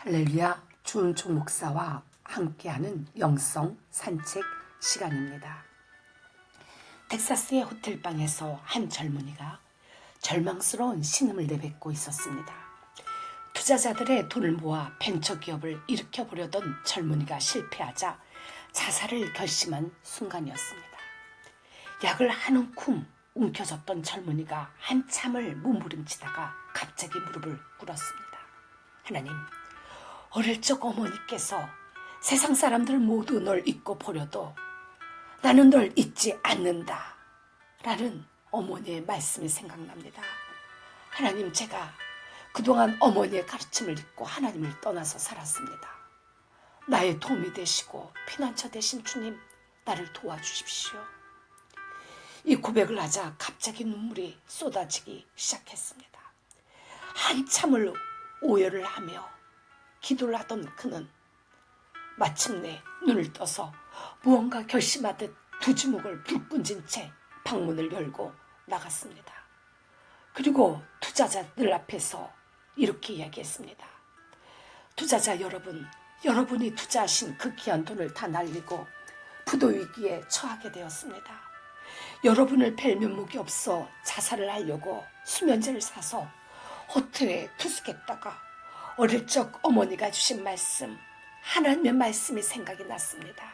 할렐루야, 주은총 목사와 함께하는 영성 산책 시간입니다. 텍사스의 호텔방에서 한 젊은이가 절망스러운 신음을 내뱉고 있었습니다. 투자자들의 돈을 모아 벤처기업을 일으켜보려던 젊은이가 실패하자 자살을 결심한 순간이었습니다. 약을 한 움큼 움켜졌던 젊은이가 한참을 몸부림치다가 갑자기 무릎을 꿇었습니다. 하나님, 어릴 적 어머니께서 세상 사람들 모두 널 잊고 버려도 나는 널 잊지 않는다 라는 어머니의 말씀이 생각납니다. 하나님, 제가 그동안 어머니의 가르침을 잊고 하나님을 떠나서 살았습니다. 나의 도움이 되시고 피난처 되신 주님, 나를 도와주십시오. 이 고백을 하자 갑자기 눈물이 쏟아지기 시작했습니다. 한참을 오열을 하며 기도를 하던 그는 마침내 눈을 떠서 무언가 결심하듯 두 주먹을 불끈진 채 방문을 열고 나갔습니다. 그리고 투자자들 앞에서 이렇게 이야기했습니다. 투자자 여러분, 여러분이 투자하신 그 귀한 돈을 다 날리고 부도 위기에 처하게 되었습니다. 여러분을 뵐 면목이 없어 자살을 하려고 수면제를 사서 호텔에 투숙했다가 어릴 적 어머니가 주신 말씀, 하나님의 말씀이 생각이 났습니다.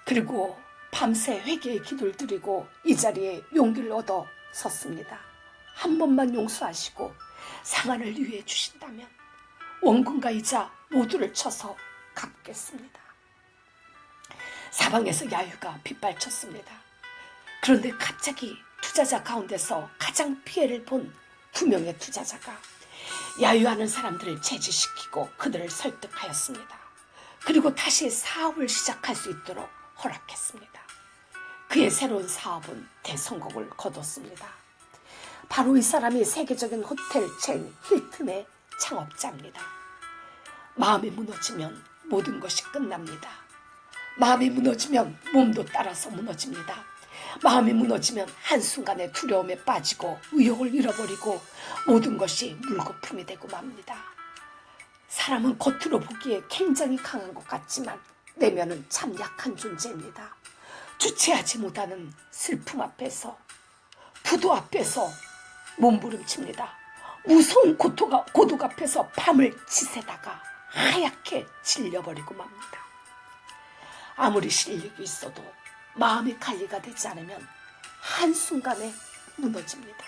그리고 밤새 회개의 기도를 드리고 이 자리에 용기를 얻어 섰습니다. 한 번만 용서하시고 상한을 유예해 주신다면 원금과 이자 모두를 쳐서 갚겠습니다. 사방에서 야유가 빗발쳤습니다. 그런데 갑자기 투자자 가운데서 가장 피해를 본 두 명의 투자자가 야유하는 사람들을 제지시키고 그들을 설득하였습니다. 그리고 다시 사업을 시작할 수 있도록 허락했습니다. 그의 새로운 사업은 대성공을 거뒀습니다. 바로 이 사람이 세계적인 호텔 체인 힐튼의 창업자입니다. 마음이 무너지면 모든 것이 끝납니다. 마음이 무너지면 몸도 따라서 무너집니다. 마음이 무너지면 한순간에 두려움에 빠지고 의욕을 잃어버리고 모든 것이 물거품이 되고 맙니다. 사람은 겉으로 보기에 굉장히 강한 것 같지만 내면은 참 약한 존재입니다. 주체하지 못하는 슬픔 앞에서, 부도 앞에서 몸부림칩니다. 무서운 고독 앞에서 밤을 지새다가 하얗게 질려버리고 맙니다. 아무리 실력이 있어도 마음이 관리가 되지 않으면 한순간에 무너집니다.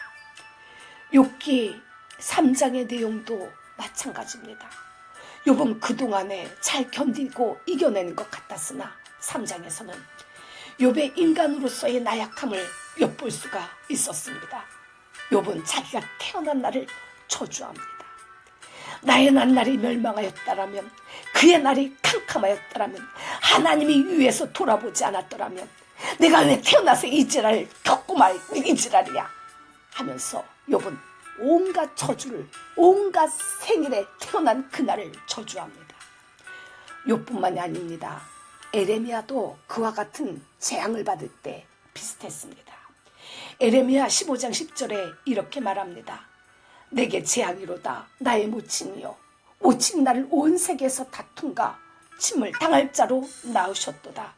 욥기 3장의 내용도 마찬가지입니다. 욥은 그동안에 잘 견디고 이겨내는 것 같았으나 3장에서는 욥의 인간으로서의 나약함을 엿볼 수가 있었습니다. 욥은 자기가 태어난 날을 저주합니다. 나의 날이 멸망하였다라면, 그의 날이 캄캄하였다라면, 하나님이 위에서 돌아보지 않았더라면 내가 왜 태어나서 이 지랄을 겪고 말 이 지랄이야 하면서 욥은 온갖 저주를, 온갖 생일에 태어난 그날을 저주합니다. 욥뿐만이 아닙니다. 에레미야도 그와 같은 재앙을 받을 때 비슷했습니다. 에레미야 15장 10절에 이렇게 말합니다. 내게 재앙이로다 나의 모친이요, 모친이 나를 온 세계에서 다툼과 침을 당할 자로 낳으셨도다.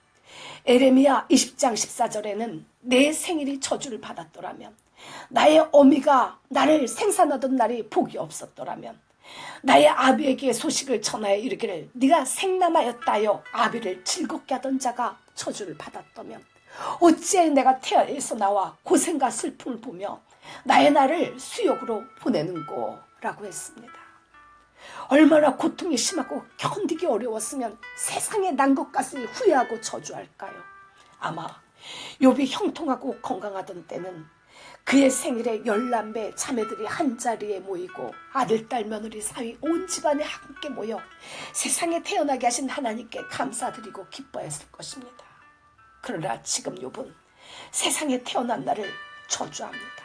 에레미야 20장 14절에는 내 생일이 저주를 받았더라면, 나의 어미가 나를 생산하던 날이 복이 없었더라면, 나의 아비에게 소식을 전하여 이르기를 네가 생남하였다여 아비를 즐겁게 하던 자가 저주를 받았다면, 어찌해 내가 태아에서 나와 고생과 슬픔을 보며 나의 날을 수욕으로 보내는고 라고 했습니다. 얼마나 고통이 심하고 견디기 어려웠으면 세상에 난 것까지 후회하고 저주할까요? 아마 욥이 형통하고 건강하던 때는 그의 생일에 11배 자매들이 한자리에 모이고 아들, 딸, 며느리, 사위 온 집안에 함께 모여 세상에 태어나게 하신 하나님께 감사드리고 기뻐했을 것입니다. 그러나 지금 욥은 세상에 태어난 날을 저주합니다.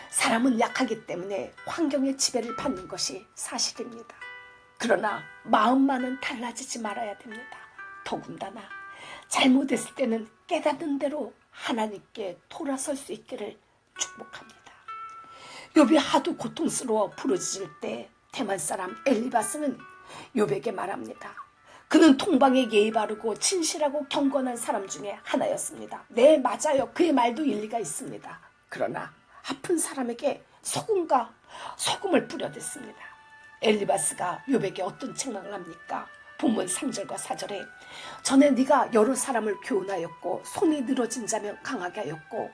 사람은 약하기 때문에 환경의 지배를 받는 것이 사실입니다. 그러나 마음만은 달라지지 말아야 됩니다. 더군다나 잘못했을 때는 깨닫는 대로 하나님께 돌아설 수 있기를 축복합니다. 욥이 하도 고통스러워 부르짖을 때 대만 사람 엘리바스는 욥에게 말합니다. 그는 통방에 예의 바르고 진실하고 경건한 사람 중에 하나였습니다. 네, 맞아요. 그의 말도 일리가 있습니다. 그러나 아픈 사람에게 소금을 뿌려댔습니다. 엘리바스가 욥에게 어떤 책망을 합니까? 본문 3절과 4절에 전에 네가 여러 사람을 교훈하였고 손이 늘어진 자면 강하게 하였고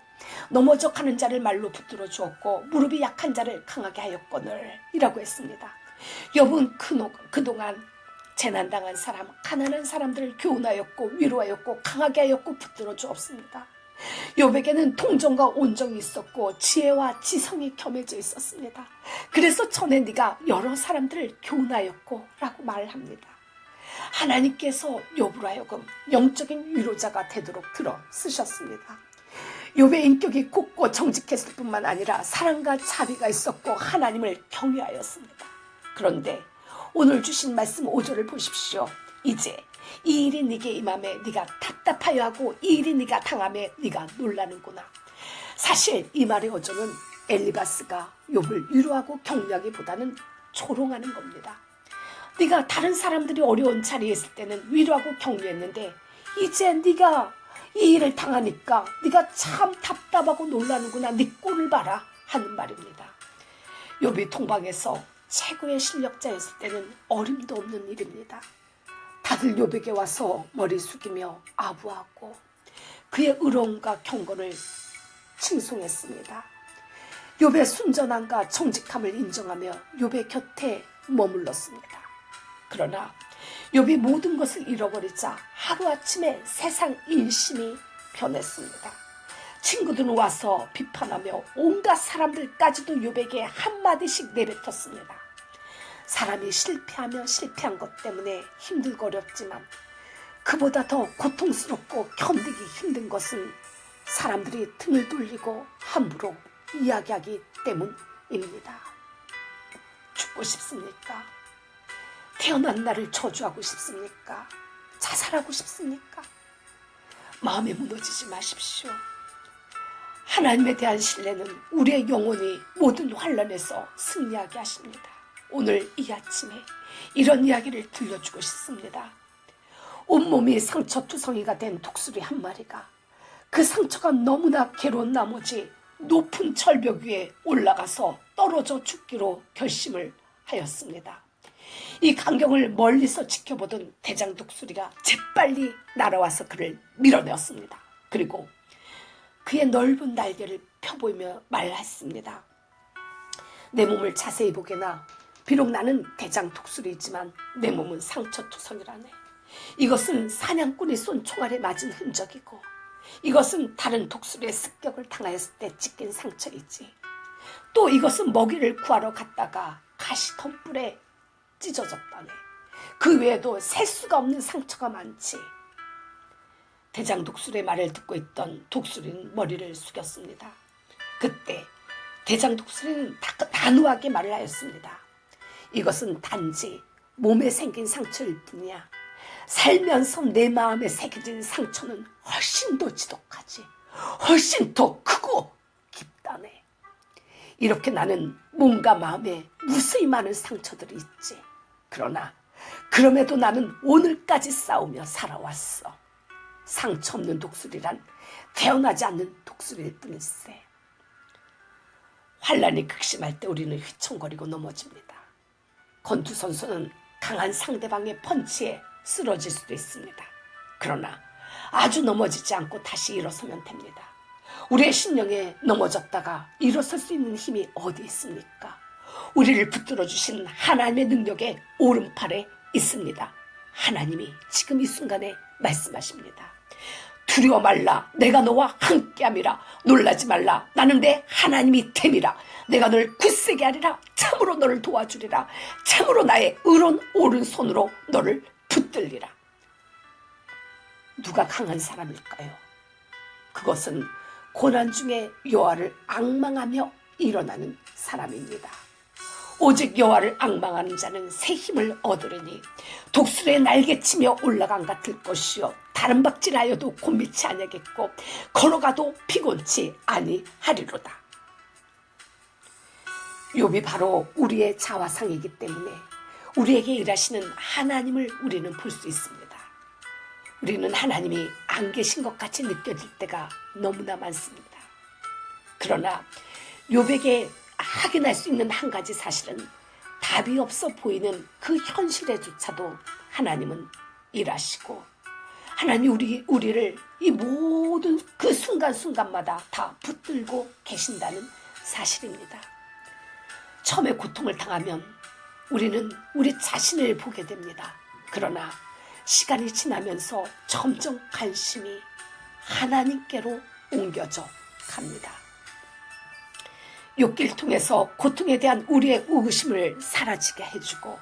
넘어져 가는 자를 말로 붙들어 주었고 무릎이 약한 자를 강하게 하였거늘 이라고 했습니다. 욥은 그동안 재난당한 사람, 가난한 사람들을 교훈하였고 위로하였고 강하게 하였고 붙들어 주었습니다. 욥에게는 동정과 온정이 있었고 지혜와 지성이 겸해져 있었습니다. 그래서 전에 네가 여러 사람들을 교훈하였고 라고 말합니다. 하나님께서 욥으로 하여금 영적인 위로자가 되도록 들어 쓰셨습니다. 욥의 인격이 곱고 정직했을 뿐만 아니라 사랑과 자비가 있었고 하나님을 경외하였습니다. 그런데 오늘 주신 말씀 5절을 보십시오. 이제 이 일이 네게 임함에 네가 답답하여 하고 이 일이 네가 당함에 네가 놀라는구나. 사실 이 말의 어조는 엘리바스가 욥을 위로하고 격려하기보다는 조롱하는 겁니다. 네가 다른 사람들이 어려운 자리에 있을 때는 위로하고 격려했는데 이제 네가 이 일을 당하니까 네가 참 답답하고 놀라는구나. 네 꼴을 봐라 하는 말입니다. 욥이 통방에서 최고의 실력자였을 때는 어림도 없는 일입니다. 다들 욥에게 와서 머리 숙이며 아부하고 그의 의로움과 경건을 칭송했습니다. 욥의 순전함과 정직함을 인정하며 욥의 곁에 머물렀습니다. 그러나 욥이 모든 것을 잃어버리자 하루아침에 세상 인심이 변했습니다. 친구들은 와서 비판하며 온갖 사람들까지도 욥에게 한마디씩 내뱉었습니다. 사람이 실패하며 실패한 것 때문에 힘들고 어렵지만 그보다 더 고통스럽고 견디기 힘든 것은 사람들이 등을 돌리고 함부로 이야기하기 때문입니다. 죽고 싶습니까? 태어난 나를 저주하고 싶습니까? 자살하고 싶습니까? 마음에 무너지지 마십시오. 하나님에 대한 신뢰는 우리의 영혼이 모든 환난에서 승리하게 하십니다. 오늘 이 아침에 이런 이야기를 들려주고 싶습니다. 온몸이 상처투성이가 된 독수리 한 마리가 그 상처가 너무나 괴로운 나머지 높은 절벽 위에 올라가서 떨어져 죽기로 결심을 하였습니다. 이 광경을 멀리서 지켜보던 대장 독수리가 재빨리 날아와서 그를 밀어내었습니다. 그리고 그의 넓은 날개를 펴보이며 말했습니다. 내 몸을 자세히 보게나 비록 나는 대장 독수리이지만 내 몸은 상처투성이라네. 이것은 사냥꾼이 쏜 총알에 맞은 흔적이고 이것은 다른 독수리의 습격을 당하였을 때 찢긴 상처이지. 또 이것은 먹이를 구하러 갔다가 가시덤불에 찢어졌다네. 그 외에도 셀 수가 없는 상처가 많지. 대장 독수리의 말을 듣고 있던 독수리는 머리를 숙였습니다. 그때 대장 독수리는 단호하게 말을 하였습니다. 이것은 단지 몸에 생긴 상처일 뿐이야. 살면서 내 마음에 새겨진 상처는 훨씬 더 지독하지. 훨씬 더 크고 깊다네. 이렇게 나는 몸과 마음에 무수히 많은 상처들이 있지. 그러나 그럼에도 나는 오늘까지 싸우며 살아왔어. 상처 없는 독수리란 태어나지 않는 독수리일 뿐일세. 환란이 극심할 때 우리는 휘청거리고 넘어집니다. 권투 선수는 강한 상대방의 펀치에 쓰러질 수도 있습니다. 그러나 아주 넘어지지 않고 다시 일어서면 됩니다. 우리의 신령에 넘어졌다가 일어설 수 있는 힘이 어디 있습니까? 우리를 붙들어 주신 하나님의 능력의 오른팔에 있습니다. 하나님이 지금 이 순간에 말씀하십니다. 두려워 말라. 내가 너와 함께함이라. 놀라지 말라. 나는 내 하나님이 됨이라. 내가 너를 굳세게 하리라. 참으로 너를 도와주리라. 참으로 나의 의로운 오른손으로 너를 붙들리라. 누가 강한 사람일까요? 그것은 고난 중에 여호와를 앙망하며 일어나는 사람입니다. 오직 여호와를 앙망하는 자는 새 힘을 얻으리니 독수리의 날개치며 올라간 같을 것이요 다른 박질하여도 곤비치 아니하겠고 걸어가도 피곤치 아니하리로다. 욥이 바로 우리의 자화상이기 때문에 우리에게 일하시는 하나님을 우리는 볼 수 있습니다. 우리는 하나님이 안 계신 것 같이 느껴질 때가 너무나 많습니다. 그러나 욥에게 확인할 수 있는 한 가지 사실은 답이 없어 보이는 그 현실에조차도 하나님은 일하시고 하나님이 우리를 이 모든 그 순간순간마다 다 붙들고 계신다는 사실입니다. 처음에 고통을 당하면 우리는 우리 자신을 보게 됩니다. 그러나 시간이 지나면서 점점 관심이 하나님께로 옮겨져 갑니다. 욥기를 통해서 고통에 대한 우리의 의구심을 사라지게 해주고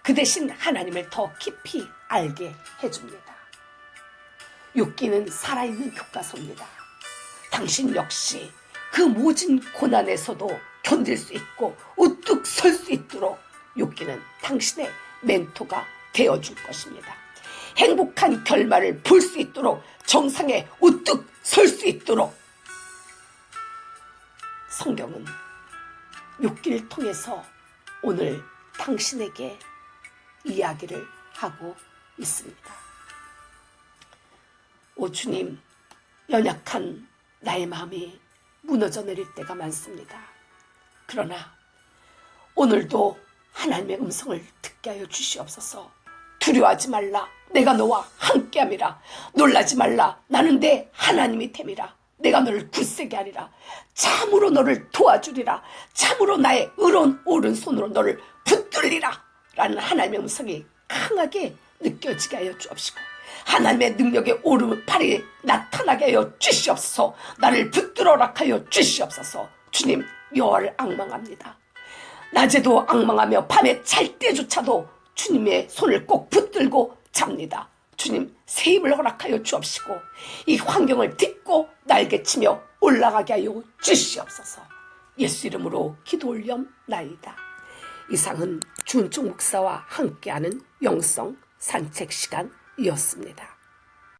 그 대신 하나님을 더 깊이 알게 해줍니다. 욥기는 살아있는 교과서입니다. 당신 역시 그 모진 고난에서도 견딜 수 있고 우뚝 설 수 있도록 욥기는 당신의 멘토가 되어줄 것입니다. 행복한 결말을 볼 수 있도록 정상에 우뚝 설 수 있도록 성경은 욥기를 통해서 오늘 당신에게 이야기를 하고 있습니다. 오 주님, 연약한 나의 마음이 무너져 내릴 때가 많습니다. 그러나 오늘도 하나님의 음성을 듣게 하여 주시옵소서. 두려워하지 말라, 내가 너와 함께함이라. 놀라지 말라, 나는 내 하나님이 됨이라. 내가 너를 굳세게 하리라. 참으로 너를 도와주리라. 참으로 나의 의로운 오른손으로 너를 붙들리라. 라는 하나님의 음성이 강하게 느껴지게 하여 주옵시고 하나님의 능력의 오른팔이 나타나게 하여 주시옵소서. 나를 붙들어라 하여 주시옵소서. 주님, 여호와를 앙망합니다. 낮에도 앙망하며 밤에 잘 때조차도 주님의 손을 꼭 붙들고 잡니다. 주님, 새 힘을 허락하여 주옵시고 이 환경을 딛고 날개치며 올라가게 하여 주시옵소서. 예수 이름으로 기도 올려나이다. 이상은 주은총 목사와 함께하는 영성 산책 시간이었습니다.